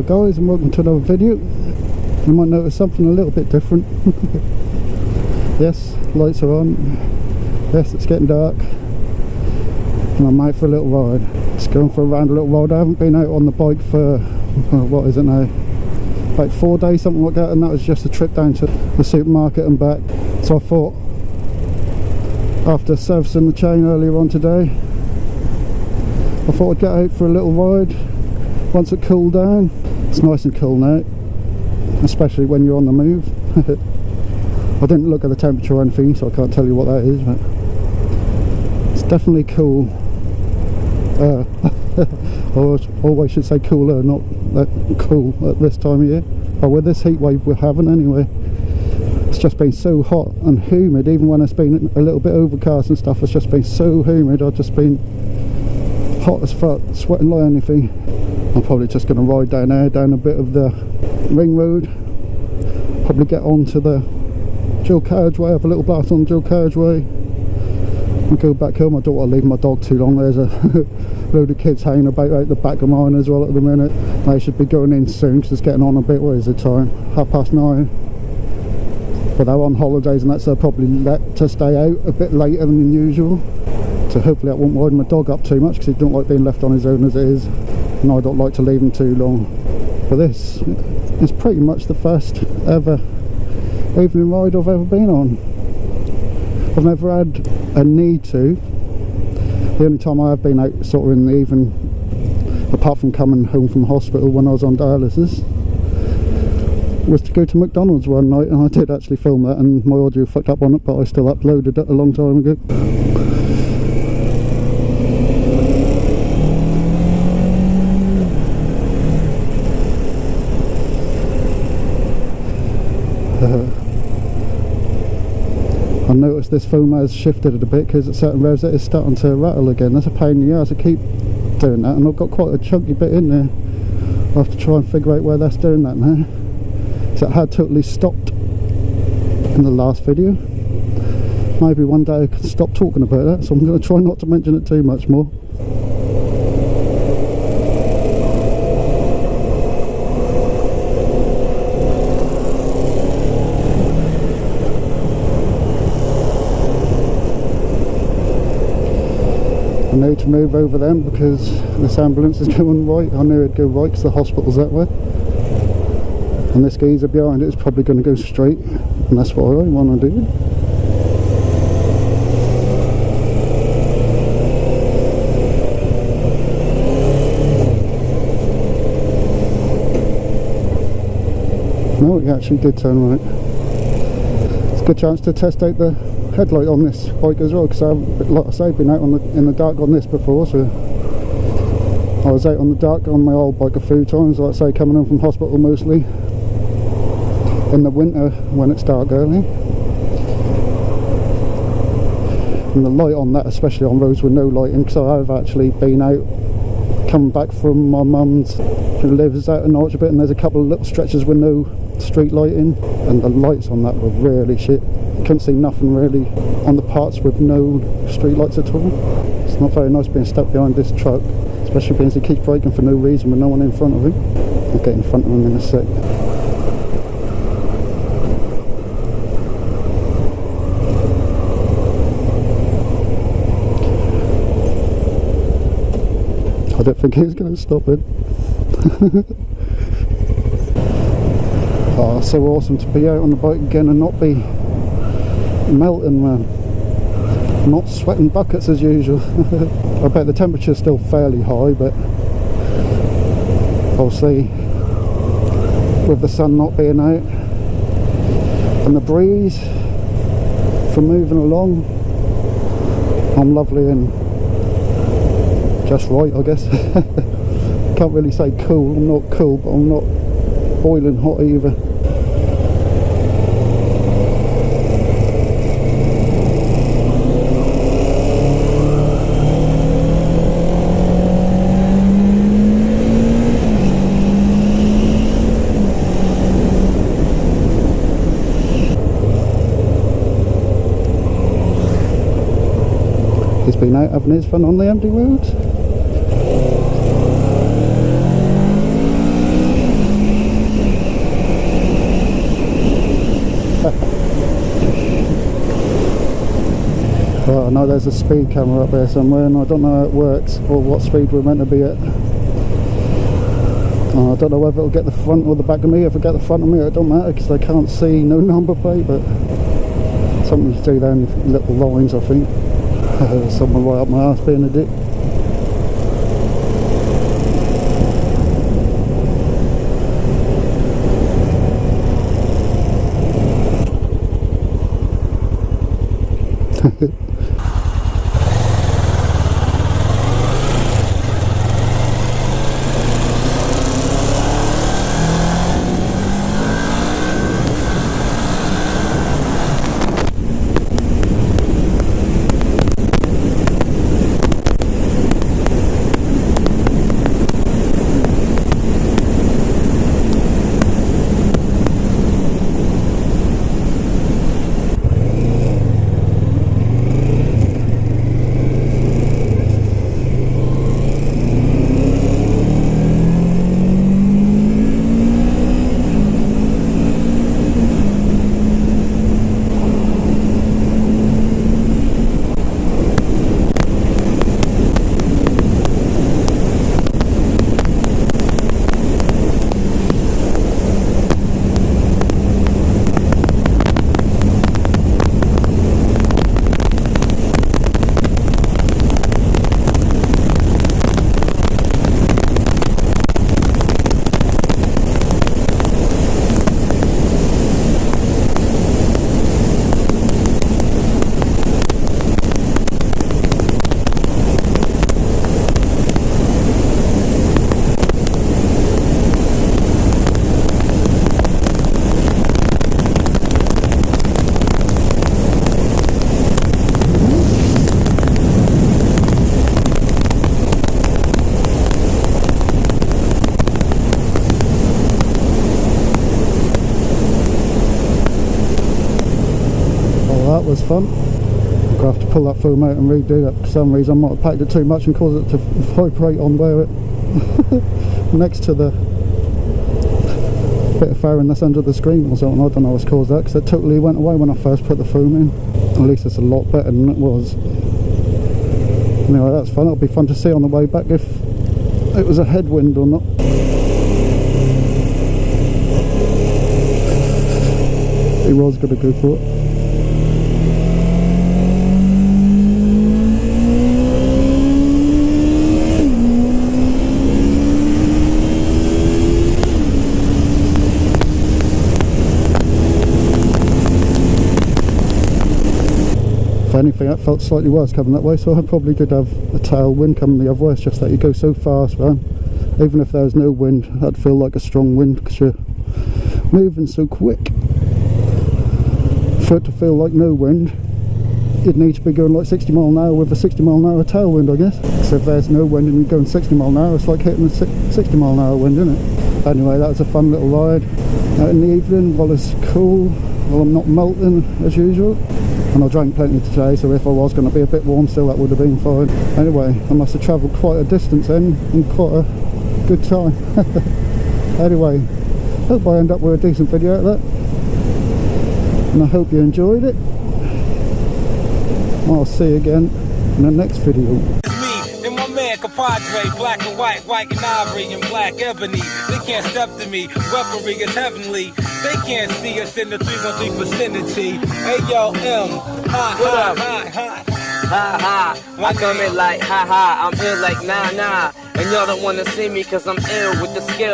guys, and welcome to another video. You might notice something a little bit different. Yes, lights are on. Yes, it's getting dark. And I'm out for a little ride. Just going for a little ride. I haven't been out on the bike for, what is it now? About 4 days, something like that, and that was just a trip down to the supermarket and back. So I thought, after servicing the chain earlier on today, I thought I'd get out for a little ride once it cooled down. It's nice and cool now, especially when you're on the move. I didn't look at the temperature or anything, so I can't tell you what that is, but it's definitely cool. I always should say cooler, not that cool at this time of year. But with this heat wave we're having anyway, it's just been so hot and humid. Even when it's been a little bit overcast and stuff, it's just been so humid. I've just been hot as fuck, sweating like anything. I'm probably just going to ride down there, down a bit of the ring road, probably get onto the dual carriageway, have a little blast on the dual carriageway and go back home. I don't want to leave my dog too long. There's a load of kids hanging about out the back of mine as well at the minute. They should be going in soon because it's getting on a bit. What is the time? 9:30. But they're on holidays and that's, they're probably let to stay out a bit later than usual. So hopefully that won't wind my dog up too much, because he don't like being left on his own as it is, and I don't like to leave him too long. But this is pretty much the first ever evening ride I've ever been on. I've never had a need to. The only time I have been out sort of in the evening, apart from coming home from hospital when I was on dialysis, was to go to McDonald's one night, and I did actually film that and my audio fucked up on it, but I still uploaded it a long time ago. I noticed this phone has shifted it a bit because at certain revs it is starting to rattle again. That's a pain in the ass. I keep doing that, and I've got quite a chunky bit in there. I'll have to try and figure out where that's doing that now. So it had totally stopped in the last video. Maybe one day I can stop talking about that, so I'm going to try not to mention it too much more. I know to move over them because this ambulance is going right. I knew it'd go right because the hospital's that way. And this geezer behind it is probably going to go straight, and that's what I want to do. No, it actually did turn right. It's a good chance to test out the headlight on this bike as well, because I've, like I say, been out in the dark on this before. So I was out on the dark on my old bike a few times, like I say, coming home from hospital mostly in the winter when it's dark early. And the light on that, especially on roads with no lighting, because I've actually been out coming back from my mum's, who lives out in Norwich a bit, and there's a couple of little stretches with no street lighting, and the lights on that were really shit. Couldn't see nothing really on the parts with no street lights at all. It's not very nice being stuck behind this truck, especially because he keeps braking for no reason with no one in front of him. I'll get in front of him in a sec. I don't think he's going to stop it. Oh, so awesome to be out on the bike again and not be melting, man. Not sweating buckets as usual. I bet the temperature's still fairly high, but obviously with the sun not being out and the breeze from moving along, I'm lovely and just right, I guess. Can't really say cool. I'm not cool, but I'm not boiling hot either. He's been out having his fun on the empty roads. Well, I know there's a speed camera up there somewhere and I don't know how it works or what speed we're meant to be at. I don't know whether it'll get the front or the back of me. If I get the front of me, it don't matter because they can't see no number plate, but something to do down little lines, I think. Someone right up my arse being a dick. That was fun. I'm going to have to pull that foam out and redo that. For some reason I might have packed it too much and caused it to vibrate on where it next to the bit of fairing that's under the screen or something. I don't know what's caused that because it totally went away when I first put the foam in. At least it's a lot better than it was. Anyway, that's fun. It'll be fun to see on the way back if it was a headwind or not. He was going to go for it. If anything, that felt slightly worse coming that way, so I probably did have a tailwind coming the other way. It's just that you go so fast, man. Even if there was no wind, that'd feel like a strong wind because you're moving so quick. For it to feel like no wind, you'd need to be going like 60 mile an hour with a 60 mile an hour tailwind, I guess. So if there's no wind and you're going 60 mile an hour, it's like hitting a 60 mile an hour wind, isn't it? Anyway, that was a fun little ride out in the evening while it's cool, while I'm not melting as usual. And I drank plenty today, so if I was going to be a bit warm still, that would have been fine. Anyway, I must have travelled quite a distance then, and quite a good time. Anyway, hope I end up with a decent video out of that. And I hope you enjoyed it. I'll see you again in the next video. Compadre, black and white and ivory and black ebony. They can't step to me, weaponry is heavenly. They can't see us in the 313 vicinity. Hey yo, M, ha ha ha ha ha ha. I come in like ha ha, I'm ill like nah nah. And y'all don't wanna see me cause I'm ill with the skills.